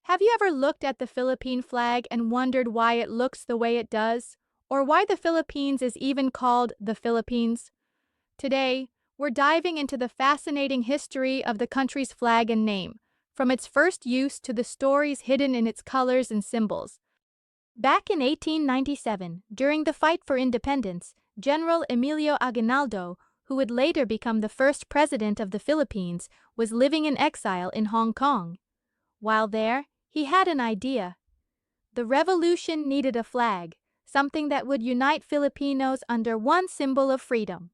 Have you ever looked at the Philippine flag and wondered why it looks the way it does? Or why the Philippines is even called the Philippines? Today, we're diving into the fascinating history of the country's flag and name, from its first use to the stories hidden in its colors and symbols. Back in 1897, during the fight for independence, General Emilio Aguinaldo, who would later become the first president of the Philippines, was living in exile in Hong Kong. While there, he had an idea. The revolution needed a flag, something that would unite Filipinos under one symbol of freedom.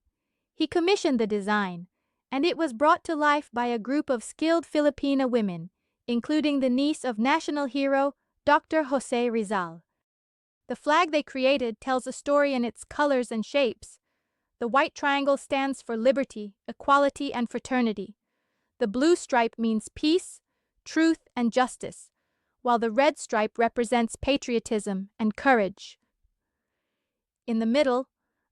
He commissioned the design, and it was brought to life by a group of skilled Filipina women, including the niece of national hero Dr. Jose Rizal. The flag they created tells a story in its colors and shapes. The white triangle stands for liberty, equality, and fraternity. The blue stripe means peace, truth, and justice, while the red stripe represents patriotism and courage. In the middle,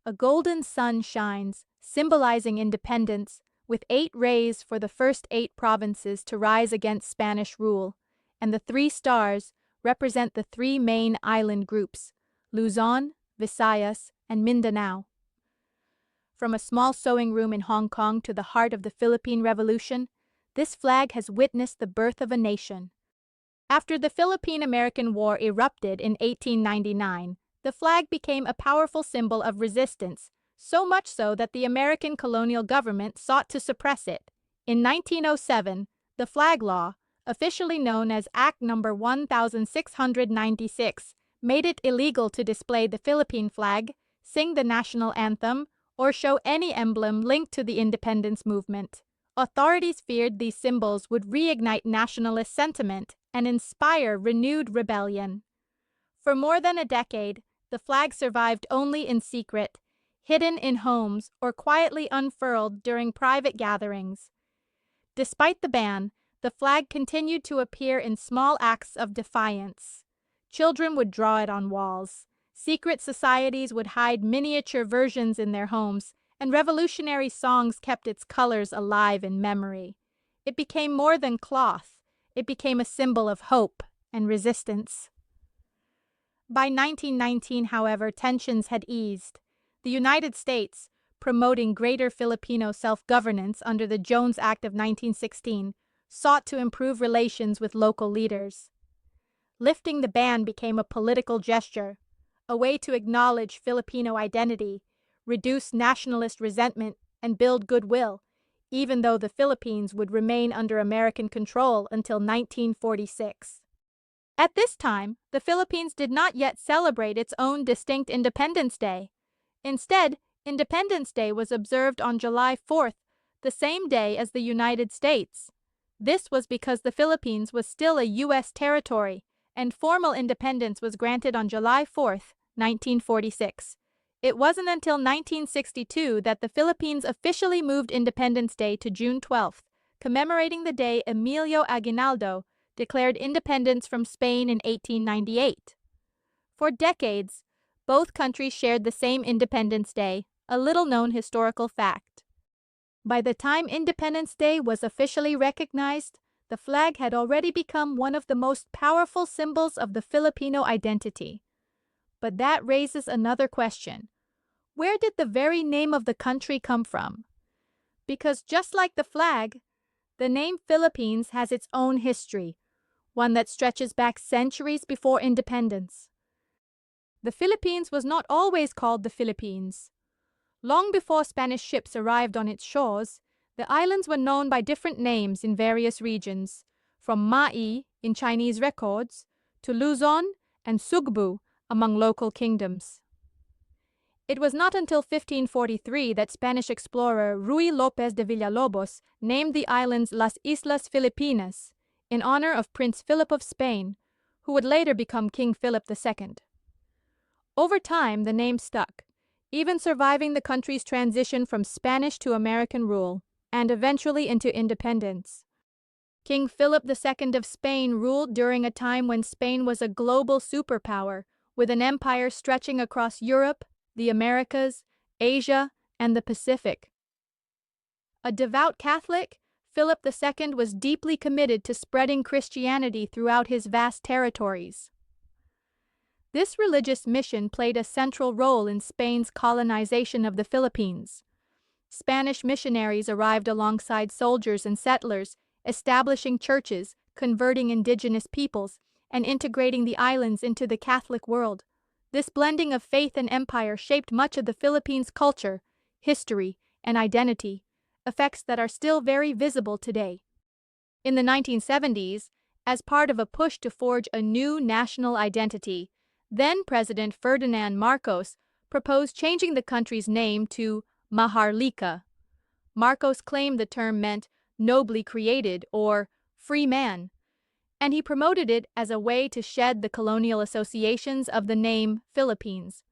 a golden sun shines, symbolizing independence, with 8 rays for the first 8 provinces to rise against Spanish rule, and the 3 stars represent the 3 main island groups, Luzon, Visayas, and Mindanao. From a small sewing room in Hong Kong to the heart of the Philippine Revolution, this flag has witnessed the birth of a nation. After the Philippine-American War erupted in 1899, the flag became a powerful symbol of resistance, so much so that the American colonial government sought to suppress it. In 1907, the Flag Law, officially known as Act No. 1696, made it illegal to display the Philippine flag, sing the national anthem, or show any emblem linked to the independence movement. Authorities feared these symbols would reignite nationalist sentiment and inspire renewed rebellion. For more than a decade, the flag survived only in secret, hidden in homes or quietly unfurled during private gatherings. Despite the ban, the flag continued to appear in small acts of defiance. Children would draw it on walls. Secret societies would hide miniature versions in their homes, and revolutionary songs kept its colors alive in memory. It became more than cloth. It became a symbol of hope and resistance. By 1919, however, tensions had eased. The United States, promoting greater Filipino self-governance under the Jones Act of 1916, sought to improve relations with local leaders. Lifting the ban became a political gesture, a way to acknowledge Filipino identity, reduce nationalist resentment, and build goodwill, even though the Philippines would remain under American control until 1946. At this time, the Philippines did not yet celebrate its own distinct Independence Day. Instead, Independence Day was observed on July 4th, the same day as the United States. This was because the Philippines was still a U.S. territory, and formal independence was granted on July 4th, 1946. It wasn't until 1962 that the Philippines officially moved Independence Day to June 12th, commemorating the day Emilio Aguinaldo declared independence from Spain in 1898. For decades, both countries shared the same Independence Day, a little-known historical fact. By the time Independence Day was officially recognized, the flag had already become one of the most powerful symbols of the Filipino identity. But that raises another question. Where did the very name of the country come from? Because just like the flag, the name Philippines has its own history, one that stretches back centuries before independence. The Philippines was not always called the Philippines. Long before Spanish ships arrived on its shores, the islands were known by different names in various regions, from Mai in Chinese records to Luzon and Sugbu among local kingdoms. It was not until 1543 that Spanish explorer Ruy López de Villalobos named the islands Las Islas Filipinas in honor of Prince Philip of Spain, who would later become King Philip II. Over time, the name stuck, even surviving the country's transition from Spanish to American rule, and eventually into independence. King Philip II of Spain ruled during a time when Spain was a global superpower, with an empire stretching across Europe, the Americas, Asia, and the Pacific. A devout Catholic, Philip II was deeply committed to spreading Christianity throughout his vast territories. This religious mission played a central role in Spain's colonization of the Philippines. Spanish missionaries arrived alongside soldiers and settlers, establishing churches, converting indigenous peoples, and integrating the islands into the Catholic world. This blending of faith and empire shaped much of the Philippines' culture, history, and identity, effects that are still very visible today. In the 1970s, as part of a push to forge a new national identity, then-President Ferdinand Marcos proposed changing the country's name to Maharlika. Marcos claimed the term meant nobly created or free man, and he promoted it as a way to shed the colonial associations of the name Philippines.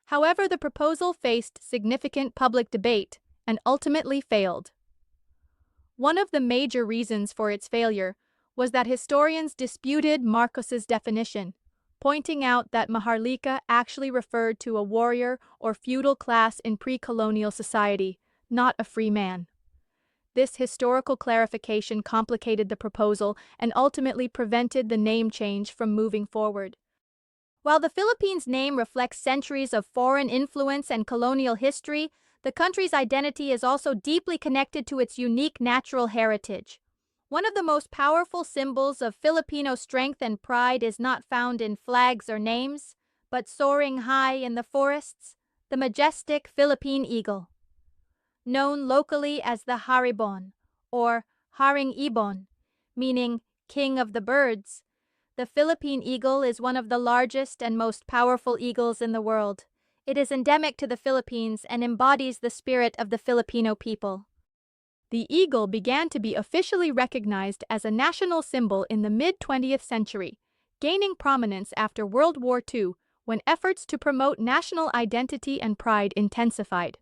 However, the proposal faced significant public debate and ultimately failed. One of the major reasons for its failure was that historians disputed Marcos's definition, pointing out that Maharlika actually referred to a warrior or feudal class in pre-colonial society, not a free man. This historical clarification complicated the proposal and ultimately prevented the name change from moving forward. While the Philippines' name reflects centuries of foreign influence and colonial history, the country's identity is also deeply connected to its unique natural heritage. One of the most powerful symbols of Filipino strength and pride is not found in flags or names, but soaring high in the forests, the majestic Philippine Eagle. Known locally as the Haribon, or Haring Ibon, meaning king of the birds, the Philippine eagle is one of the largest and most powerful eagles in the world. It is endemic to the Philippines and embodies the spirit of the Filipino people. The eagle began to be officially recognized as a national symbol in the mid-20th century, gaining prominence after World War II when efforts to promote national identity and pride intensified.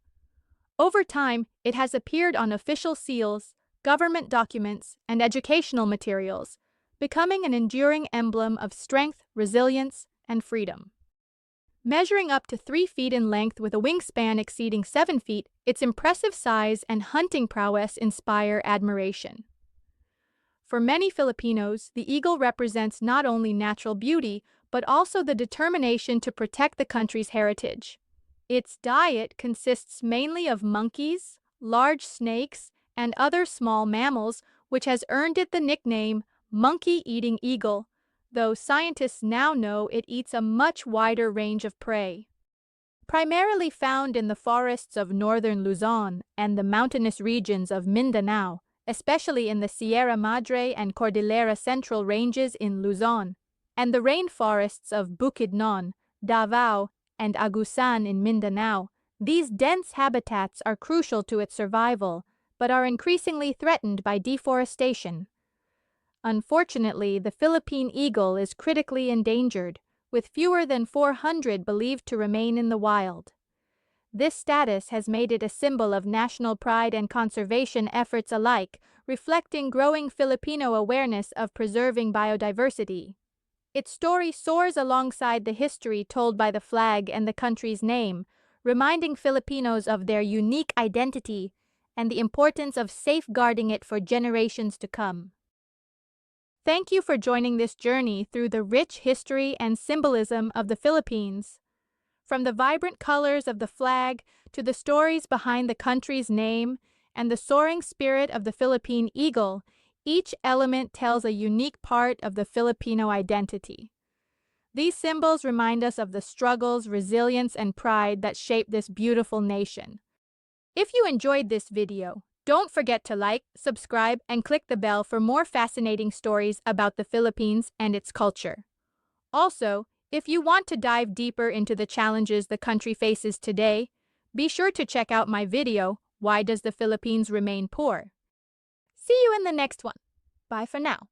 Over time, it has appeared on official seals, government documents, and educational materials, becoming an enduring emblem of strength, resilience, and freedom. Measuring up to 3 feet in length with a wingspan exceeding 7 feet, its impressive size and hunting prowess inspire admiration. For many Filipinos, the eagle represents not only natural beauty, but also the determination to protect the country's heritage. Its diet consists mainly of monkeys, large snakes, and other small mammals, which has earned it the nickname monkey-eating eagle, though scientists now know it eats a much wider range of prey. Primarily found in the forests of northern Luzon and the mountainous regions of Mindanao, especially in the Sierra Madre and Cordillera Central ranges in Luzon, and the rainforests of Bukidnon, Davao, and Agusan in Mindanao, these dense habitats are crucial to its survival, but are increasingly threatened by deforestation. Unfortunately, the Philippine eagle is critically endangered, with fewer than 400 believed to remain in the wild. This status has made it a symbol of national pride and conservation efforts alike, reflecting growing Filipino awareness of preserving biodiversity. Its story soars alongside the history told by the flag and the country's name, reminding Filipinos of their unique identity and the importance of safeguarding it for generations to come. Thank you for joining this journey through the rich history and symbolism of the Philippines. From the vibrant colors of the flag to the stories behind the country's name and the soaring spirit of the Philippine eagle, each element tells a unique part of the Filipino identity. These symbols remind us of the struggles, resilience, and pride that shape this beautiful nation. If you enjoyed this video, don't forget to like, subscribe, and click the bell for more fascinating stories about the Philippines and its culture. Also, if you want to dive deeper into the challenges the country faces today, be sure to check out my video, Why Does the Philippines Remain Poor? See you in the next one. Bye for now.